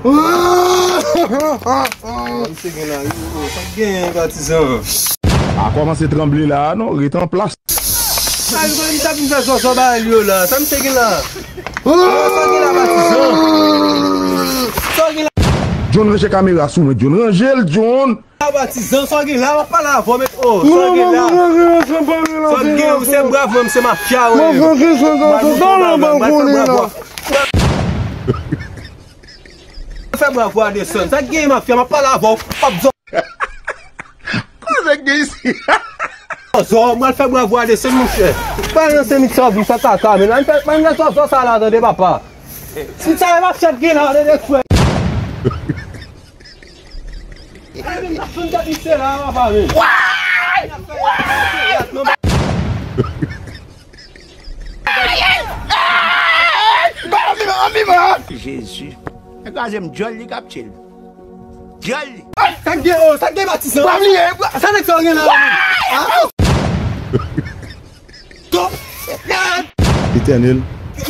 Sige lang, sa gen batizan. A komanse tremble la, non? Rete en place. Ay, ko mi tapin sa so ba yo la. Sa mi sige la. Sa gen la batizan. Sa gen la John reche caméra sous mais John Rangel John. batizan, sa gen la, pa la vou met oh. Sa gen la. Sa gen, você é bravo, você é mafia, ouais. Fais bravo à des sons. Ça game mafia, ma pas la vou. Pas besoin. Comment c'est que ici? Zo, mal fait bravo à des sons, mon cher. Pas un semi de service, ça tata, mais là, pas une sauce ça là de papa. Si ça va faire game là, de frère. Jésus. Regarde, j'aime Jolly Captil. Jolly. Ça game baptisé. Ça n'est pas rien là. Éternel.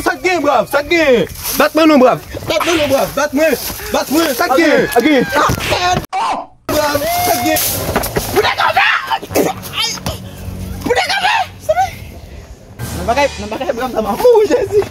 Ça game brave, ça game. Batman non brave. Batman non brave. Batman, ça game. Again. Brave, ça game. Nampakay bram sama. Oh, Jésus.